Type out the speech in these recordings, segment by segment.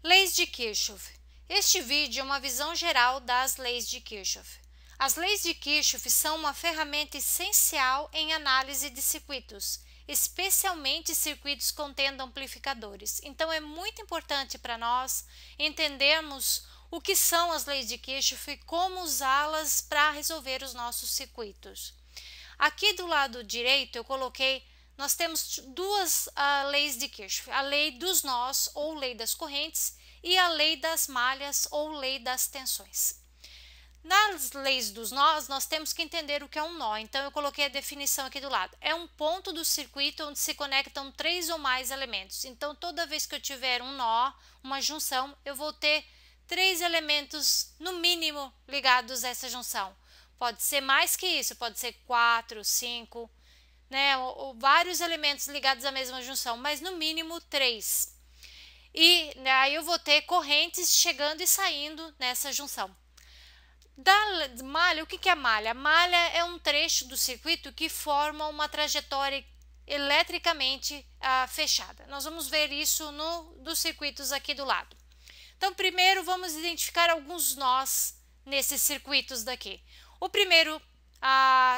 Leis de Kirchhoff. Este vídeo é uma visão geral das leis de Kirchhoff. As leis de Kirchhoff são uma ferramenta essencial em análise de circuitos, especialmente circuitos contendo amplificadores. Então é muito importante para nós entendermos o que são as leis de Kirchhoff e como usá-las para resolver os nossos circuitos. Aqui do lado direito eu coloquei, nós temos duas leis de Kirchhoff, a lei dos nós ou lei das correntes e a lei das malhas ou lei das tensões. Nas leis dos nós, nós temos que entender o que é um nó, então eu coloquei a definição aqui do lado. É um ponto do circuito onde se conectam 3 ou mais elementos. Então toda vez que eu tiver um nó, uma junção, eu vou ter 3 elementos no mínimo ligados a essa junção. Pode ser mais que isso, pode ser 4, 5, né, ou vários elementos ligados à mesma junção, mas no mínimo 3. E aí eu vou ter correntes chegando e saindo nessa junção. Da malha, o que é a malha? A malha é um trecho do circuito que forma uma trajetória eletricamente fechada. Nós vamos ver isso dos circuitos aqui do lado. Então, primeiro vamos identificar alguns nós nesses circuitos daqui. O primeiro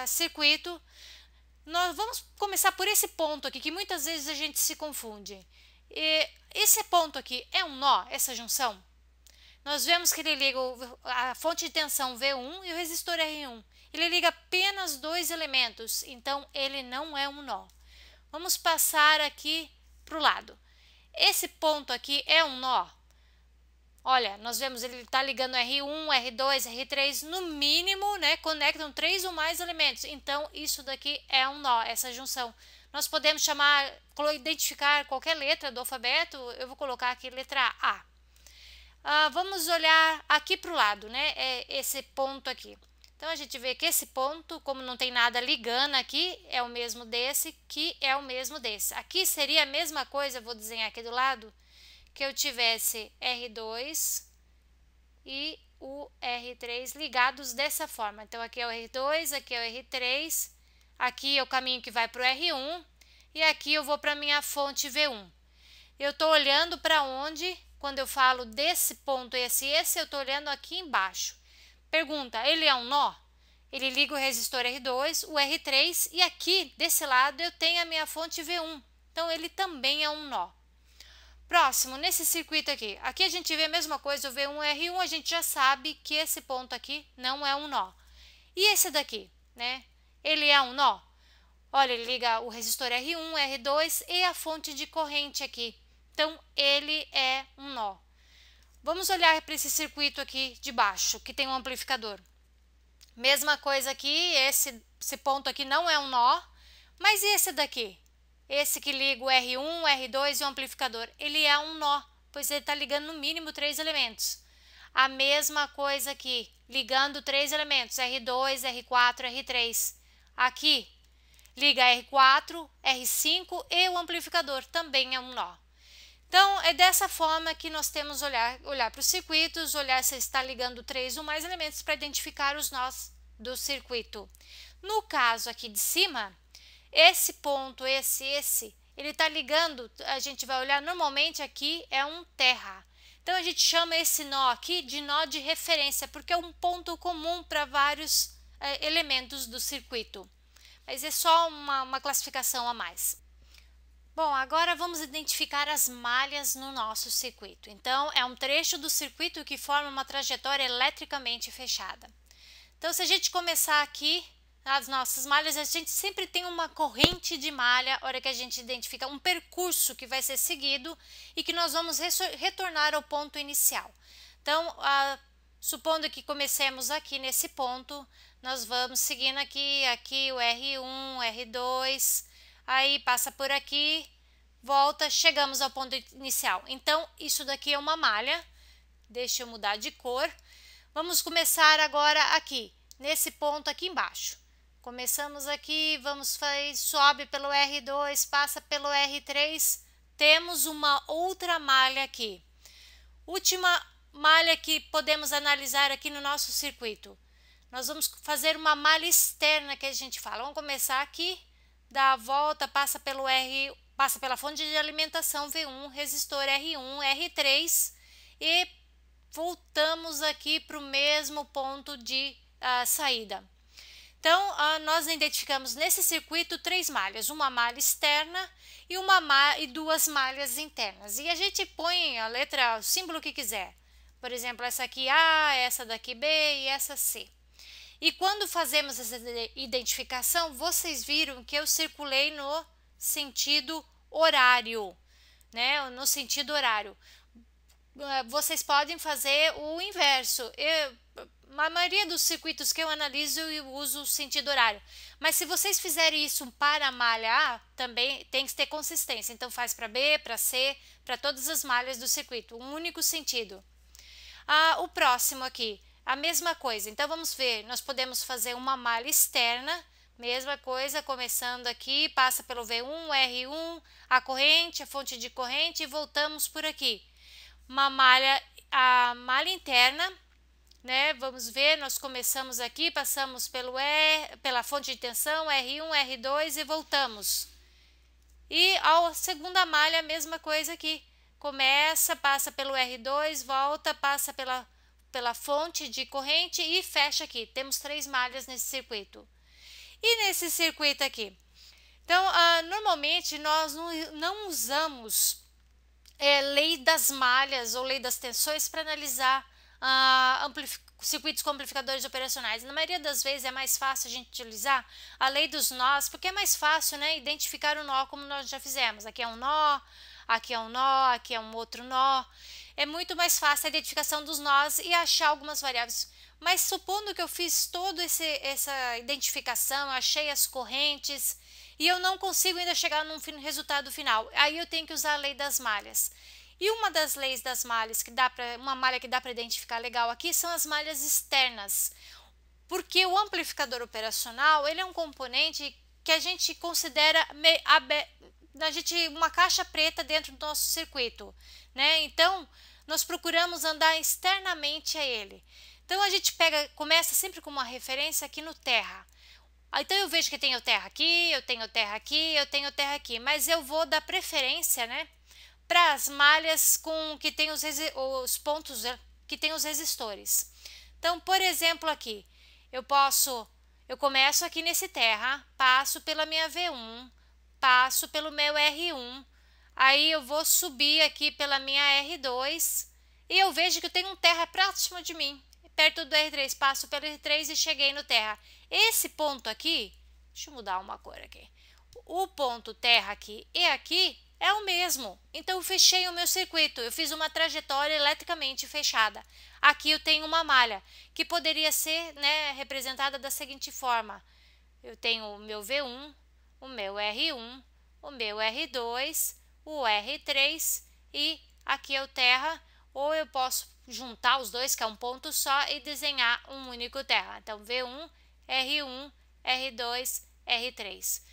circuito, nós vamos começar por esse ponto aqui, que muitas vezes a gente se confunde. Esse ponto aqui é um nó, essa junção? Nós vemos que ele liga a fonte de tensão V1 e o resistor R1. Ele liga apenas 2 elementos, então ele não é um nó. Vamos passar aqui para o lado. Esse ponto aqui é um nó? Olha, nós vemos ele está ligando R1, R2, R3, no mínimo, né, conectam 3 ou mais elementos. Então, isso daqui é um nó, essa junção. Nós podemos identificar qualquer letra do alfabeto, eu vou colocar aqui letra A. Vamos olhar aqui para o lado, né, esse ponto aqui. Então, a gente vê que esse ponto, como não tem nada ligando aqui, é o mesmo desse, que é o mesmo desse. Aqui seria a mesma coisa, vou desenhar aqui do lado, que eu tivesse R2 e o R3 ligados dessa forma. Então, aqui é o R2, aqui é o R3, aqui é o caminho que vai para o R1 e aqui eu vou para a minha fonte V1. Eu estou olhando para onde, quando eu falo desse ponto esse, eu estou olhando aqui embaixo. Pergunta, ele é um nó? Ele liga o resistor R2, o R3 e aqui desse lado eu tenho a minha fonte V1. Então, ele também é um nó. Próximo, nesse circuito aqui, aqui a gente vê a mesma coisa, o V1 e R1, a gente já sabe que esse ponto aqui não é um nó. E esse daqui, né? Ele é um nó? Olha, ele liga o resistor R1, R2 e a fonte de corrente aqui. Então, ele é um nó. Vamos olhar para esse circuito aqui de baixo, que tem um amplificador. Mesma coisa aqui, esse ponto aqui não é um nó, mas e esse daqui? Esse que liga o R1, R2 e o amplificador, ele é um nó, pois ele está ligando no mínimo 3 elementos. A mesma coisa aqui, ligando 3 elementos, R2, R4, R3. Aqui, liga R4, R5 e o amplificador, também é um nó. Então, é dessa forma que nós temos olhar para os circuitos, olhar se está ligando 3 ou mais elementos para identificar os nós do circuito. No caso aqui de cima, esse ponto, ele está ligando, a gente vai olhar, normalmente aqui é um terra. Então, a gente chama esse nó aqui de nó de referência, porque é um ponto comum para vários elementos do circuito. Mas é só uma classificação a mais. Bom, agora vamos identificar as malhas no nosso circuito. Então, é um trecho do circuito que forma uma trajetória eletricamente fechada. Então, se a gente começar aqui, as nossas malhas, a gente sempre tem uma corrente de malha, na hora que a gente identifica um percurso que vai ser seguido e que nós vamos retornar ao ponto inicial. Então, supondo que comecemos aqui nesse ponto, nós vamos seguindo aqui o R1, R2, aí passa por aqui, volta, chegamos ao ponto inicial. Então, isso daqui é uma malha, deixa eu mudar de cor. Vamos começar agora aqui, nesse ponto aqui embaixo. Começamos aqui, sobe pelo R2, passa pelo R3, temos uma outra malha aqui. Última malha que podemos analisar aqui no nosso circuito. Nós vamos fazer uma malha externa que a gente fala. Vamos começar aqui, dá a volta, passa pela fonte de alimentação V1, resistor R1, R3 e voltamos aqui para o mesmo ponto de saída. Então, nós identificamos nesse circuito 3 malhas, uma malha externa e 2 malhas internas. E a gente põe a letra, o símbolo que quiser. Por exemplo, essa aqui A, essa daqui B e essa C. E quando fazemos essa identificação, vocês viram que eu circulei no sentido horário, né? No sentido horário. Vocês podem fazer o inverso. A maioria dos circuitos que eu analiso, eu uso o sentido horário. Mas se vocês fizerem isso para a malha A, também tem que ter consistência. Então faz para B, para C, para todas as malhas do circuito, um único sentido. O próximo aqui, a mesma coisa. Então vamos ver, nós podemos fazer uma malha externa, mesma coisa, começando aqui, passa pelo V1, R1, a corrente, a fonte de corrente e voltamos por aqui. A malha interna, né? Vamos ver, nós começamos aqui, passamos pela fonte de tensão, R1, R2 e voltamos. E a segunda malha, a mesma coisa aqui. Começa, passa pelo R2, volta, passa pela fonte de corrente e fecha aqui. Temos 3 malhas nesse circuito. E nesse circuito aqui? Então, normalmente nós não usamos lei das malhas ou lei das tensões para analisar circuitos com amplificadores operacionais. Na maioria das vezes é mais fácil a gente utilizar a lei dos nós, porque é mais fácil, né, identificar o nó como nós já fizemos. Aqui é um nó, aqui é um nó, aqui é um outro nó. É muito mais fácil a identificação dos nós e achar algumas variáveis. Mas supondo que eu fiz toda essa identificação, achei as correntes e eu não consigo ainda chegar num resultado final, aí eu tenho que usar a lei das malhas. E uma das leis das malhas, uma malha que dá para identificar legal aqui, são as malhas externas. Porque o amplificador operacional, ele é um componente que a gente considera uma caixa preta dentro do nosso circuito, né? Então, nós procuramos andar externamente a ele. Então, a gente começa sempre com uma referência aqui no terra. Então, eu vejo que tenho terra aqui, eu tenho terra aqui, eu tenho terra aqui, mas eu vou dar preferência, né, para as malhas que tem os pontos que tem os resistores. Então, por exemplo, aqui, eu começo aqui nesse terra, passo pela minha V1, passo pelo meu R1, aí eu vou subir aqui pela minha R2 e eu vejo que eu tenho um terra próximo de mim, perto do R3, passo pelo R3 e cheguei no terra. Esse ponto aqui, deixa eu mudar uma cor aqui, o ponto terra aqui e aqui é o mesmo, então eu fechei o meu circuito, eu fiz uma trajetória eletricamente fechada. Aqui eu tenho uma malha, que poderia ser, né, representada da seguinte forma. Eu tenho o meu V1, o meu R1, o meu R2, o R3 e aqui é o terra, ou eu posso juntar os dois, que é um ponto só, e desenhar um único terra. Então, V1, R1, R2, R3.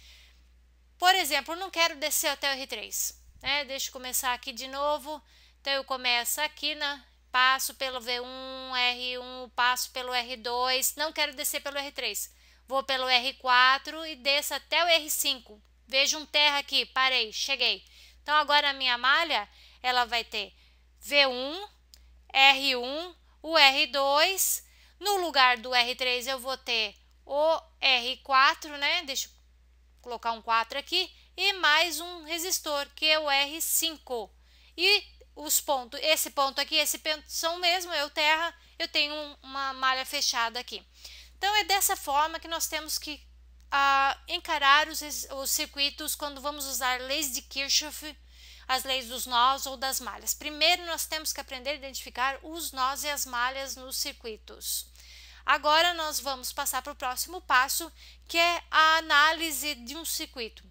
Por exemplo, eu não quero descer até o R3, né? Deixa eu começar aqui de novo. Então, eu começo aqui, né? Passo pelo V1, R1, passo pelo R2, não quero descer pelo R3. Vou pelo R4 e desço até o R5. Vejo um terra aqui, parei, cheguei. Então, agora a minha malha, ela vai ter V1, R1, o R2. No lugar do R3, eu vou ter o R4, né? Deixa eu colocar um 4 aqui. E mais um resistor, que é o R5. E os pontos, esse ponto aqui, esse ponto são o mesmo, é o terra, eu tenho uma malha fechada aqui. Então, é dessa forma que nós temos que encarar os circuitos quando vamos usar leis de Kirchhoff, as leis dos nós ou das malhas. Primeiro, nós temos que aprender a identificar os nós e as malhas nos circuitos. Agora, nós vamos passar para o próximo passo, que é a análise de um circuito.